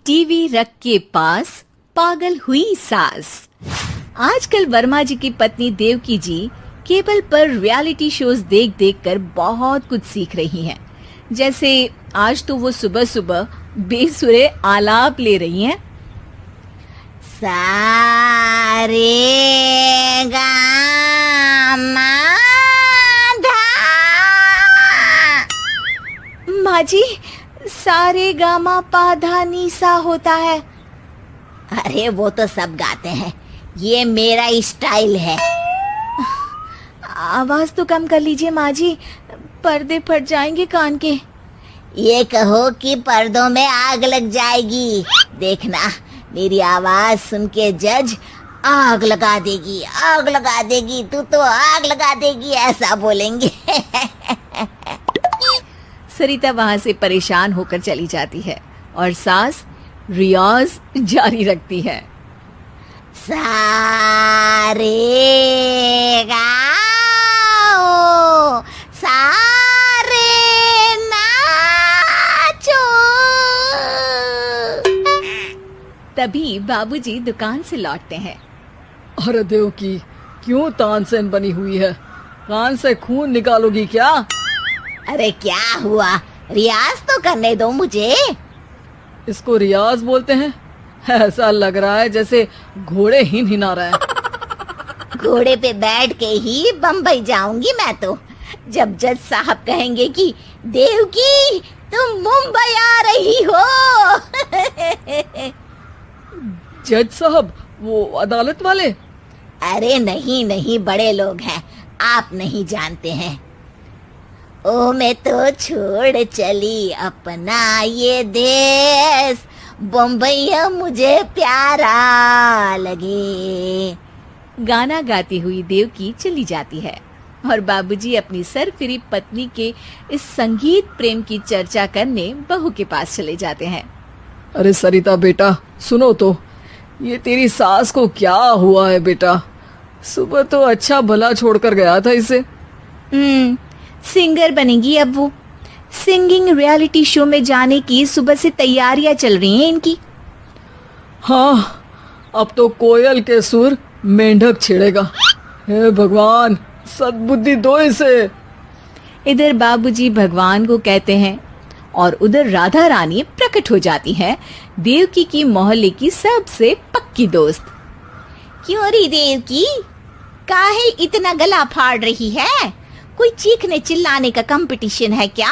TV रख के पास पागल हुई सास। आजकल वर्मा जी की पत्नी देवकी जी केबल पर रियलिटी शोज देख देख कर बहुत कुछ सीख रही हैं। जैसे आज तो वो सुबह सुबह बेसुरे आलाप ले रही हैं। सारे गामा धा। माँ जी, सारे गामा पाधा नीसा होता है। अरे वो तो सब गाते हैं, ये मेरा स्टाइल है। आवाज तो कम कर लीजिए माँ जी, पर्दे फट जाएंगे कान के। ये कहो कि पर्दों में आग लग जाएगी। देखना, मेरी आवाज सुन के जज आग लगा देगी, आग लगा देगी, तू तो आग लगा देगी, ऐसा बोलेंगे। सरिता वहां से परेशान होकर चली जाती है और सास रियाज जारी रखती है। सारे गाओ, सारे नाचो। तभी बाबूजी दुकान से लौटते हैं। अरे देवकी, क्यों तानसेन बनी हुई है? कान से खून निकालोगी क्या? अरे क्या हुआ, रियाज तो करने दो मुझे। इसको रियाज बोलते हैं? ऐसा लग रहा है जैसे घोड़े हिना रहा है। घोड़े पे बैठ के ही बम्बई जाऊंगी मैं तो, जब जज साहब कहेंगे कि देवकी तुम मुंबई आ रही हो। जज साहब, वो अदालत वाले? अरे नहीं नहीं, बड़े लोग हैं, आप नहीं जानते हैं। ओ मैं तो छोड़ चली अपना ये देश, बम्बई मुझे प्यारा लगे। गाना गाती हुई देवकी चली जाती है और बाबूजी अपनी सरफिरी पत्नी के इस संगीत प्रेम की चर्चा करने बहू के पास चले जाते हैं। अरे सरिता बेटा, सुनो तो, ये तेरी सास को क्या हुआ है बेटा? सुबह तो अच्छा भला छोड़कर गया था इसे। सिंगर बनेगी अब वो। सिंगिंग रियलिटी शो में जाने की सुबह से तैयारियां चल रही हैं इनकी। हाँ, अब तो कोयल के सुर मेंढक छेड़ेगा। हे भगवान, सद्बुद्धि दो इसे। इधर बाबूजी भगवान को कहते हैं और उधर राधा रानी प्रकट हो जाती है, देवकी की मोहल्ले की सबसे पक्की दोस्त। क्यों री देवकी, काहे इतना गला फाड़ रही है? कोई चीखने चिल्लाने का कंपटीशन है क्या?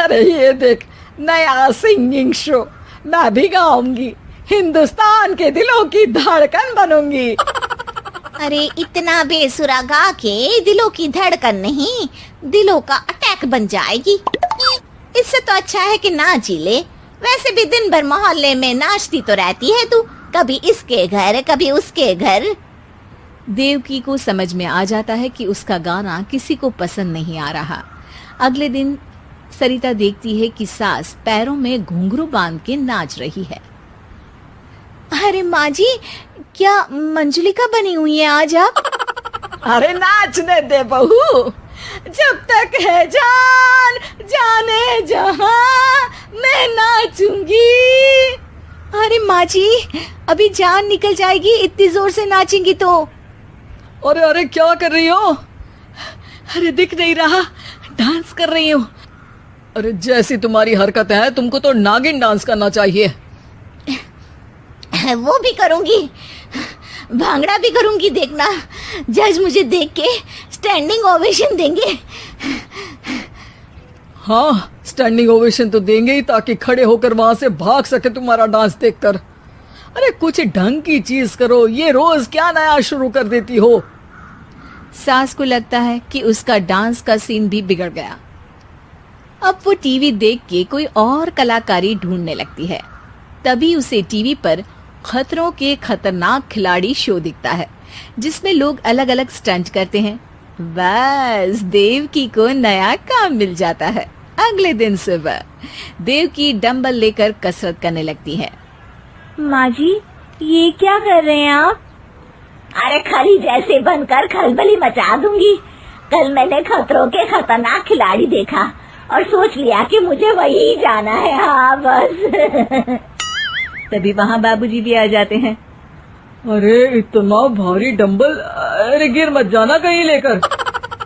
अरे ये देख, नया सिंगिंग शो, मैं भी गाऊंगी, हिंदुस्तान के दिलों की धड़कन बनूंगी। अरे इतना बेसुरा गा के दिलों की धड़कन नहीं, दिलों का अटैक बन जाएगी। इससे तो अच्छा है कि नाच ही ले। वैसे भी दिन भर मोहल्ले में नाचती तो रहती है तू, कभी इसके घर कभी उसके घर। देवकी को समझ में आ जाता है कि उसका गाना किसी को पसंद नहीं आ रहा। अगले दिन सरिता देखती है कि सास पैरों में घुंघरू बांध के नाच रही है। अरे माँ जी, क्या मंजुलिका बनी हुई है आज आप? अरे नाचने दे बहू, जब तक है जान जाने जहां मैं नाचूंगी। अरे माँ जी, अभी जान निकल जाएगी इतनी जोर से नाचेंगी तो। अरे अरे, क्या कर रही हो? अरे दिख नहीं रहा, डांस कर रही हूँ। अरे जैसी तुम्हारी हरकत है, तुमको तो नागिन डांस करना चाहिए। वो भी करूंगी, भांगड़ा भी करूंगी, देखना जज मुझे देख के स्टैंडिंग ओवेशन देंगे। हाँ, स्टैंडिंग ओवेशन तो देंगे ही, ताकि खड़े होकर वहां से भाग सके तुम्हारा डांस देखकर। अरे कुछ ढंग की चीज करो, ये रोज क्या नया शुरू कर देती हो? सास को लगता है कि उसका डांस का सीन भी बिगड़ गया। अब वो टीवी देख के कोई और कलाकारी ढूंढने लगती है। तभी उसे टीवी पर खतरों के खतरनाक खिलाड़ी शो दिखता है, जिसमें लोग अलग अलग स्टंट करते हैं। बस देवकी को नया काम मिल जाता है। अगले दिन सुबह देवकी डंबल लेकर कसरत करने लगती है। माँ जी, ये क्या कर रहे हैं आप? अरे खली जैसे बनकर खलबली मचा दूंगी। कल मैंने खतरों के खतरनाक खिलाड़ी देखा, और सोच लिया कि मुझे वही जाना है। हाँ बस। तभी वहाँ बाबूजी भी आ जाते हैं। अरे इतना भारी डंबल, अरे गिर मत जाना कहीं लेकर।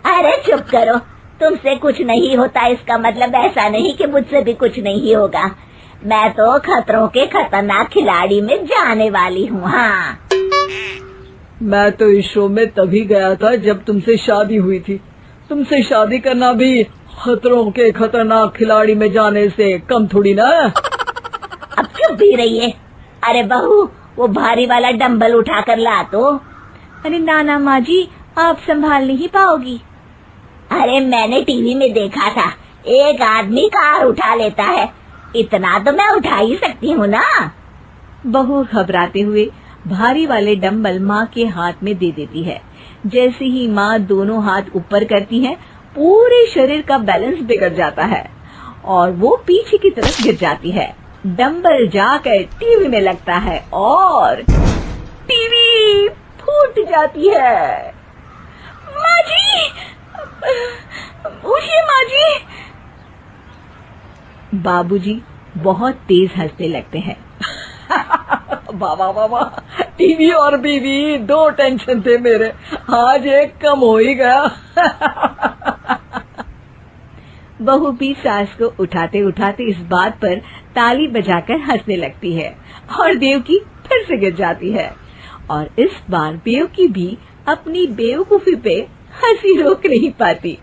अरे चुप करो, तुमसे कुछ नहीं होता इसका मतलब ऐसा नहीं कि मुझसे भी कुछ नहीं होगा। मैं तो खतरों के खतरनाक खिलाड़ी में जाने वाली हूँ। हाँ मैं तो इस शो में तभी गया था जब तुमसे शादी हुई थी। तुमसे शादी करना भी खतरों के खतरनाक खिलाड़ी में जाने से कम थोड़ी ना। अब चुप भी रहिए। अरे बहू, वो भारी वाला डंबल उठा कर ला तो। अरे ना माँ जी, आप संभाल नहीं पाओगी। अरे मैंने टीवी में देखा था, एक आदमी कार उठा लेता है, इतना तो मैं उठा ही सकती हूँ ना। बहू घबराते हुए भारी वाले डंबल माँ के हाथ में दे देती है। जैसे ही माँ दोनों हाथ ऊपर करती है, पूरे शरीर का बैलेंस बिगड़ जाता है और वो पीछे की तरफ गिर जाती है। डंबल जाकर टीवी में लगता है और टीवी फूट जाती है। माँ जी, उठिए माँ जी। बाबूजी बहुत तेज हंसने लगते हैं। बाबा बाबा, टीवी और बीवी दो टेंशन थे मेरे, आज एक कम हो ही गया। बहू भी सास को उठाते उठाते इस बात पर ताली बजाकर हंसने लगती है और देवकी फिर से गिर जाती है। और इस बार देवकी भी अपनी बेवकूफी पे हंसी रोक नहीं पाती।